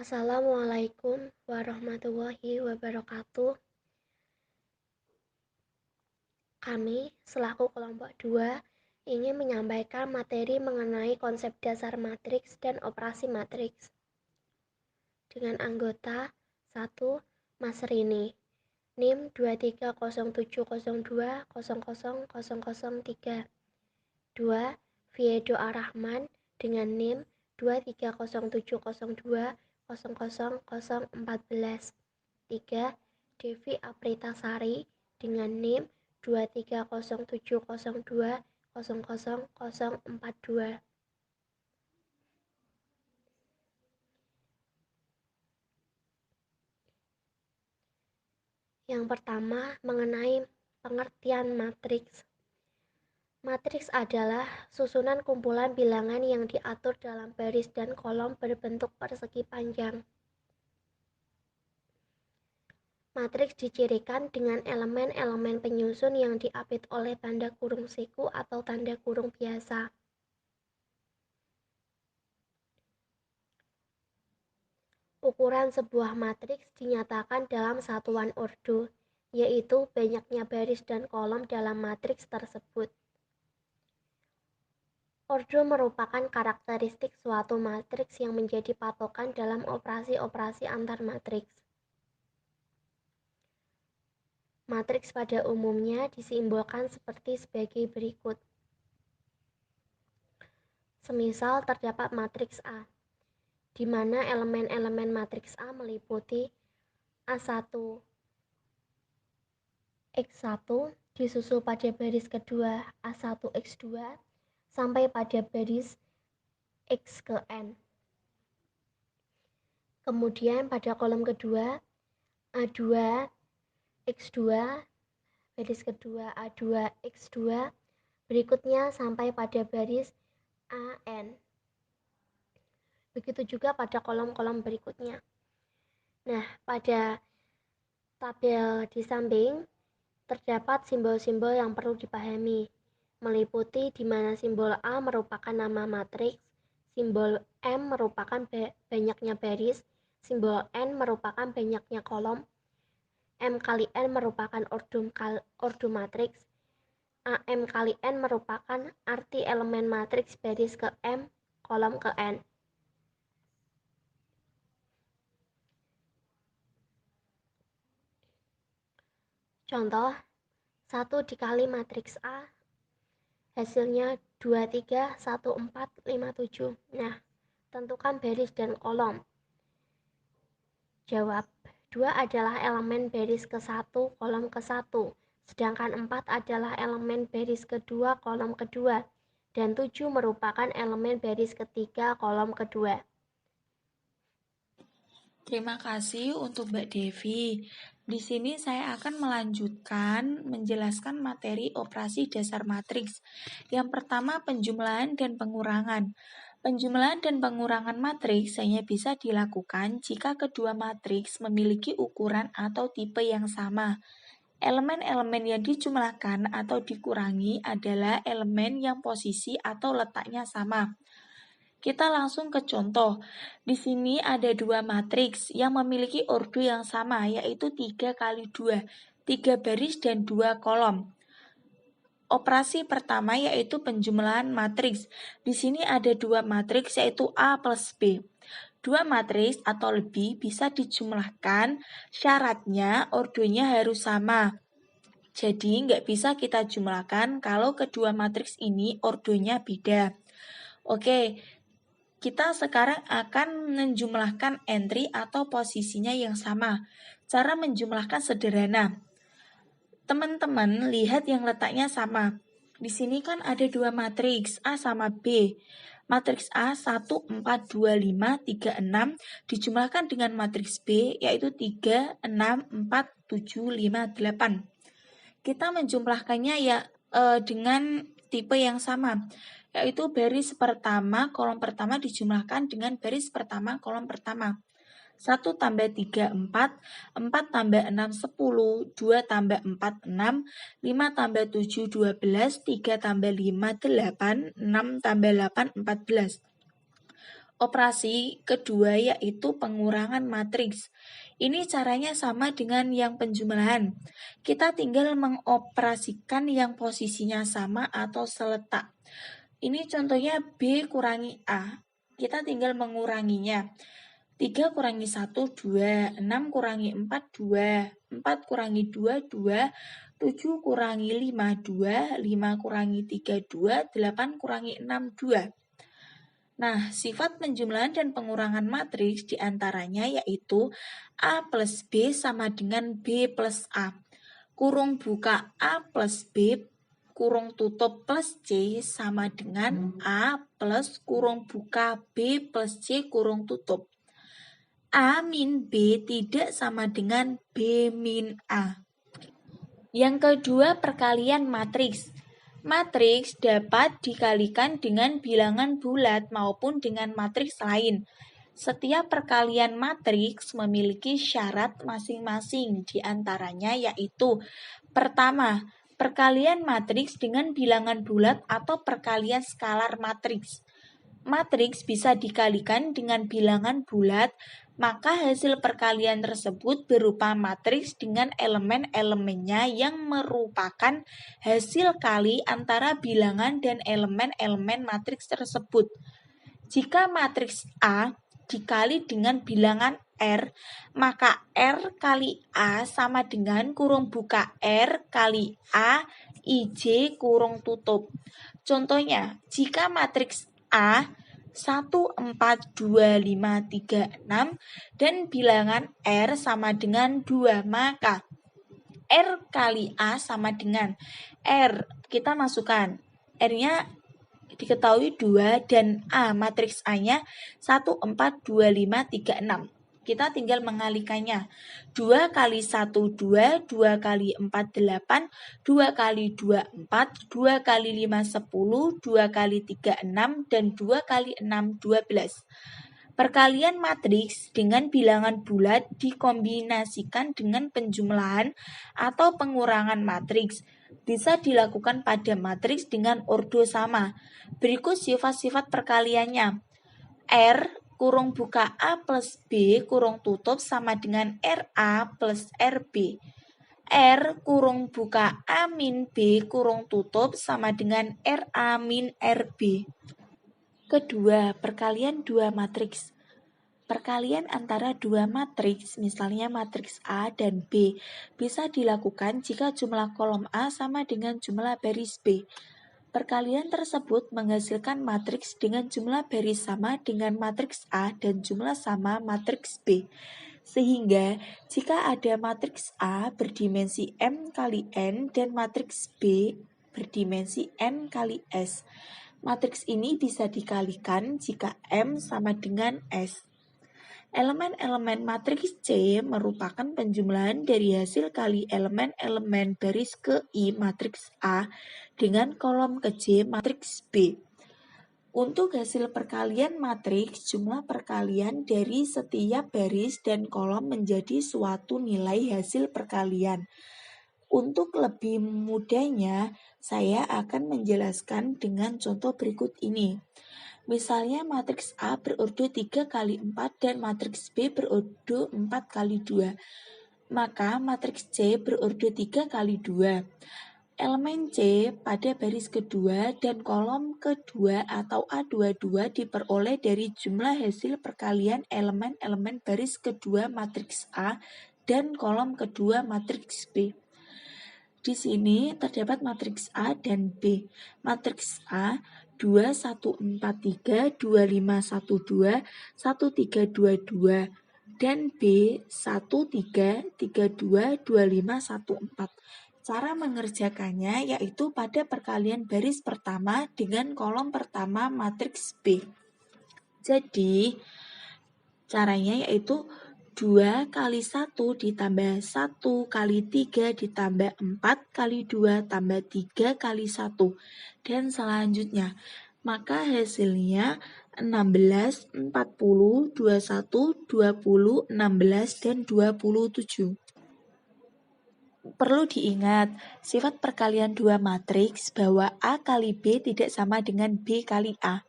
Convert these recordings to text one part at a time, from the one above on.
Assalamualaikum warahmatullahi wabarakatuh. Kami, selaku kelompok 2, ingin menyampaikan materi mengenai konsep dasar matriks dan operasi matriks. Dengan anggota 1. Mas Rini, NIM 230702000003. 2. Viedo Arahman dengan NIM 230702000014. 3. Devi Apritasari dengan NIM 230702000042. Yang pertama, mengenai pengertian matriks. Matriks adalah susunan kumpulan bilangan yang diatur dalam baris dan kolom berbentuk persegi panjang. Matriks dicirikan dengan elemen-elemen penyusun yang diapit oleh tanda kurung siku atau tanda kurung biasa. Ukuran sebuah matriks dinyatakan dalam satuan ordo, yaitu banyaknya baris dan kolom dalam matriks tersebut. Ordo merupakan karakteristik suatu matriks yang menjadi patokan dalam operasi-operasi antar matriks. Matriks pada umumnya disimbolkan sebagai berikut. Semisal terdapat matriks A, di mana elemen-elemen matriks A meliputi A1, X1 disusul pada baris kedua A1, X2 sampai pada baris X ke N. Kemudian pada kolom kedua A2, X2, baris kedua A2, X2, berikutnya sampai pada baris AN. Begitu juga pada kolom-kolom berikutnya. Nah, pada tabel di samping terdapat simbol-simbol yang perlu dipahami, meliputi di mana simbol A merupakan nama matriks, simbol M merupakan banyaknya baris, simbol N merupakan banyaknya kolom, M kali N merupakan ordo matriks, AM kali N merupakan arti elemen matriks baris ke M, kolom ke N. Contoh, 1 dikali matriks A, hasilnya 2, 3, 1, 4, 5, 7. Nah, tentukan baris dan kolom. Jawab, 2 adalah elemen baris ke-1, kolom ke-1, sedangkan 4 adalah elemen baris kedua, kolom kedua, dan 7 merupakan elemen baris ketiga, kolom kedua. Terima kasih untuk Mbak Devi. Di sini saya akan melanjutkan menjelaskan materi operasi dasar matriks. Yang pertama, penjumlahan dan pengurangan. Penjumlahan dan pengurangan matriks hanya bisa dilakukan jika kedua matriks memiliki ukuran atau tipe yang sama. Elemen-elemen yang dijumlahkan atau dikurangi adalah elemen yang posisi atau letaknya sama. Kita langsung ke contoh. Di sini ada dua matriks yang memiliki ordo yang sama, yaitu 3 kali 2, 3 baris dan 2 kolom. Operasi pertama yaitu penjumlahan matriks. Di sini ada dua matriks yaitu A plus B. Dua matriks atau lebih bisa dijumlahkan, syaratnya ordonya harus sama. Jadi nggak bisa kita jumlahkan kalau kedua matriks ini ordonya beda. Oke, kita sekarang akan menjumlahkan entry atau posisinya yang sama. Cara menjumlahkan sederhana. Teman-teman lihat yang letaknya sama. Di sini kan ada dua matriks A sama B. Matriks A 1, 4, 2, 5, 3, 6 dijumlahkan dengan matriks B yaitu 3, 6, 4, 7, 5, 8. Kita menjumlahkannya ya dengan tipe yang sama, yaitu baris pertama, kolom pertama dijumlahkan dengan baris pertama, kolom pertama. 1 tambah 3, 4, 4 tambah 6, 10, 2 tambah 4, 6, 5 tambah 7, 12, 3 tambah 5, 8, 6 tambah 8, 14. Operasi kedua yaitu pengurangan matriks. Ini caranya sama dengan yang penjumlahan. Kita tinggal mengoperasikan yang posisinya sama atau seletak. Ini contohnya B kurangi A. Kita tinggal menguranginya. 3 kurangi 1, 2. 6 kurangi 4, 2. 4 kurangi 2, 2. 7 kurangi 5, 2. 5 kurangi 3, 2. 8 kurangi 6, 2. Nah, sifat penjumlahan dan pengurangan matriks diantaranya yaitu A plus B sama dengan B plus A. Kurung buka A plus B, kurung tutup plus C sama dengan A plus kurung buka B plus C kurung tutup. A min B tidak sama dengan B min A. Yang kedua, perkalian matriks. Matriks dapat dikalikan dengan bilangan bulat maupun dengan matriks lain. Setiap perkalian matriks memiliki syarat masing-masing, di antaranya yaitu: pertama, perkalian matriks dengan bilangan bulat atau perkalian skalar matriks. Matriks bisa dikalikan dengan bilangan bulat, maka hasil perkalian tersebut berupa matriks dengan elemen-elemennya yang merupakan hasil kali antara bilangan dan elemen-elemen matriks tersebut. Jika matriks A dikali dengan bilangan R, maka R kali A sama dengan kurung buka R kali A IJ kurung tutup. Contohnya, jika matriks A 1, 4, 2, 5, 3, 6 dan bilangan R sama dengan 2, maka R kali A sama dengan R, kita masukkan R-nya diketahui 2 dan A, matriks A-nya 1, 4, 2, 5, 3, 6. Kita tinggal mengalikannya. 2 kali 1, 2, 2 kali 4, 8, 2 kali 2, 4, 2 kali 5, 10, 2 kali 3, 6, dan 2 kali 6, 12. Perkalian matriks dengan bilangan bulat dikombinasikan dengan penjumlahan atau pengurangan matriks. Bisa dilakukan pada matriks dengan ordo sama. Berikut sifat-sifat perkaliannya. R kurung buka A plus B kurung tutup sama dengan RA plus RB. R kurung buka A min B kurung tutup sama dengan RA min RB. Kedua, perkalian dua matriks. Perkalian antara dua matriks, misalnya matriks A dan B, bisa dilakukan jika jumlah kolom A sama dengan jumlah baris B. Perkalian tersebut menghasilkan matriks dengan jumlah baris sama dengan matriks A dan jumlah sama matriks B. Sehingga jika ada matriks A berdimensi M kali N dan matriks B berdimensi N kali S, matriks ini bisa dikalikan jika M sama dengan S. Elemen-elemen matriks C merupakan penjumlahan dari hasil kali elemen-elemen baris ke I matriks A dengan kolom ke J matriks B. Untuk hasil perkalian matriks, jumlah perkalian dari setiap baris dan kolom menjadi suatu nilai hasil perkalian. Untuk lebih mudahnya, saya akan menjelaskan dengan contoh berikut ini. Misalnya matriks A berordo 3 kali 4 dan matriks B berordo 4 kali 2. Maka matriks C berordo 3 kali 2. Elemen C pada baris kedua dan kolom kedua atau A22 diperoleh dari jumlah hasil perkalian elemen-elemen baris kedua matriks A dan kolom kedua matriks B. Di sini terdapat matriks A dan B. Matriks A 2, 1, 4, 3, 2, 5, 1, 2, 1, 3, 2, 2, dan B 1, 3, 3, 2, 2, 5, 1, 4. Cara mengerjakannya yaitu pada perkalian baris pertama dengan kolom pertama matriks B. Jadi, caranya yaitu 2 kali 1 ditambah 1 kali 3 ditambah 4 kali 2 tambah 3 kali 1 dan selanjutnya. Maka hasilnya 16, 40, 21, 20, 16, dan 27. Perlu diingat, sifat perkalian dua matriks bahwa A kali B tidak sama dengan B kali A.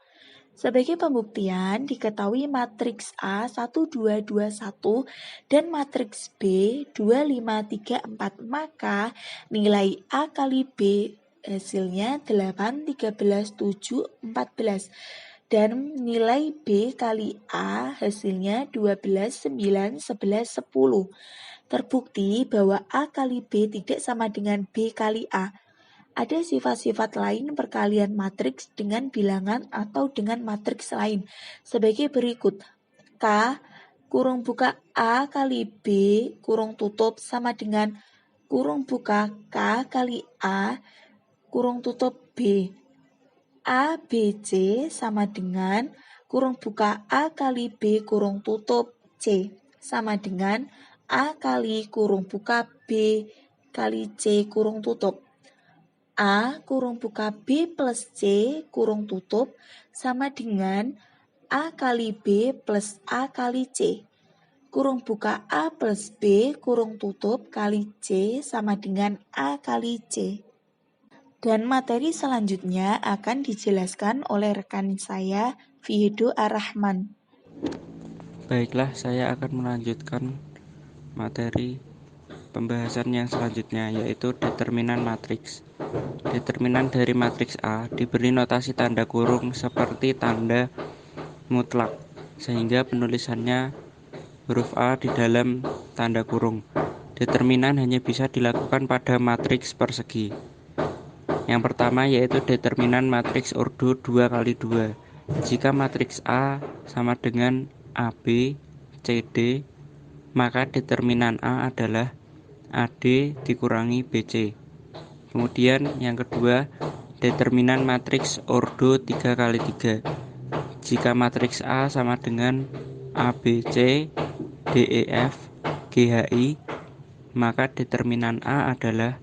Sebagai pembuktian, diketahui matriks A 1, 2, 2, 1 dan matriks B 2, 5, 3, 4. Maka nilai A kali B hasilnya 8, 13, 7, 14. Dan nilai B kali A hasilnya 12, 9, 11, 10. Terbukti bahwa A kali B tidak sama dengan B kali A. Ada sifat-sifat lain perkalian matriks dengan bilangan atau dengan matriks lain sebagai berikut. K kurung buka A kali B kurung tutup sama dengan kurung buka K kali A kurung tutup B. A, B, C sama dengan kurung buka A kali B kurung tutup C sama dengan A kali kurung buka B kali C kurung tutup. A kurung buka B plus C kurung tutup sama dengan A kali B plus A kali C. Kurung buka A plus B kurung tutup kali C sama dengan A kali C. Dan materi selanjutnya akan dijelaskan oleh rekan saya, Fihido Ar-Rahman. Baiklah, saya akan melanjutkan materi pembahasan yang selanjutnya, yaitu determinan matriks. Determinan dari matriks A diberi notasi tanda kurung seperti tanda mutlak, sehingga penulisannya huruf A di dalam tanda kurung. Determinan hanya bisa dilakukan pada matriks persegi. Yang pertama yaitu determinan matriks ordo 2 kali 2. Jika matriks A sama dengan AB, CD, maka determinan A adalah AD dikurangi BC. Kemudian yang kedua, determinan matriks ordo 3 kali 3. Jika matriks A sama dengan ABC, DEF, GHI, maka determinan A adalah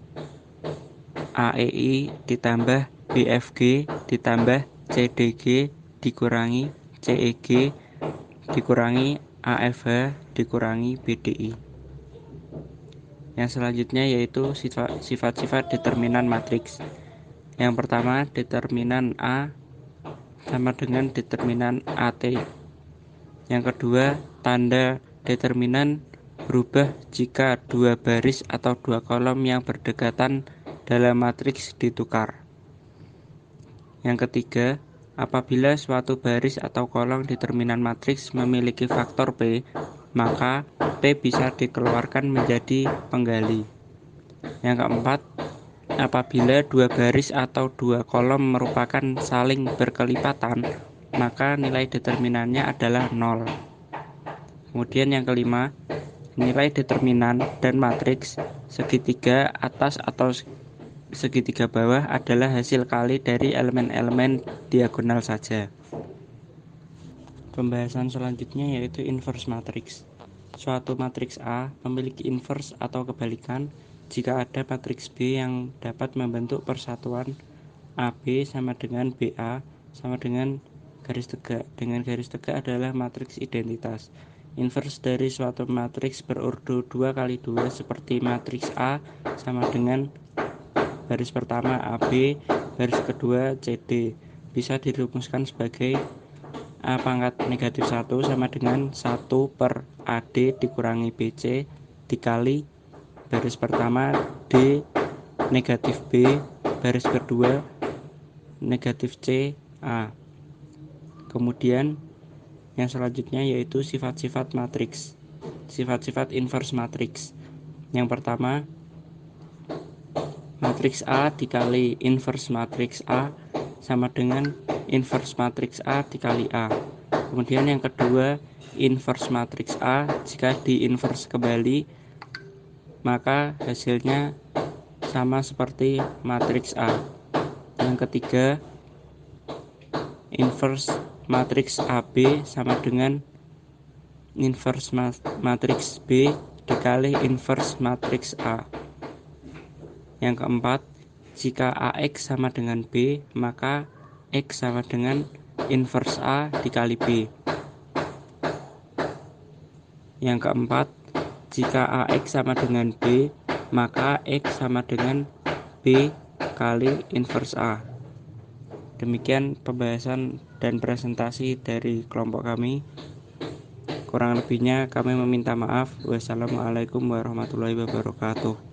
AEI ditambah BFG ditambah CDG dikurangi CEG dikurangi AFH dikurangi BDI. Yang selanjutnya yaitu sifat-sifat determinan matriks. Yang pertama, determinan A sama dengan determinan AT. Yang kedua, tanda determinan berubah jika dua baris atau dua kolom yang berdekatan dalam matriks ditukar. Yang ketiga, apabila suatu baris atau kolom determinan matriks memiliki faktor P, maka P bisa dikeluarkan menjadi penggali. Yang keempat, apabila dua baris atau dua kolom merupakan saling berkelipatan, maka nilai determinannya adalah 0. Kemudian yang kelima, nilai determinan dan matriks segitiga atas atau segitiga bawah adalah hasil kali dari elemen-elemen diagonal saja. Pembahasan selanjutnya yaitu inverse matriks. Suatu matriks A memiliki inverse atau kebalikan jika ada matriks B yang dapat membentuk persatuan AB sama dengan BA sama dengan garis tegak. Dengan garis tegak adalah matriks identitas. Inverse dari suatu matriks berordo 2 kali 2 seperti matriks A sama dengan baris pertama AB, baris kedua CD, bisa dirumuskan sebagai A pangkat negatif 1 sama dengan 1 per AD dikurangi BC dikali baris pertama D negatif B, baris kedua negatif C A. Kemudian yang selanjutnya yaitu sifat-sifat matriks. Sifat-sifat inverse matriks. Yang pertama, matriks A dikali inverse matriks A sama dengan inverse matriks A dikali A. Kemudian yang kedua, inverse matriks A jika diinverse kembali, maka hasilnya sama seperti matriks A. Yang ketiga, inverse matriks AB sama dengan inverse matriks B dikali inverse matriks A. Yang keempat, jika AX sama dengan B, maka X sama dengan inverse A dikali B. Yang keempat, jika AX sama dengan B, maka X sama dengan B kali inverse A. Demikian pembahasan dan presentasi dari kelompok kami. Kurang lebihnya kami meminta maaf. Wassalamualaikum warahmatullahi wabarakatuh.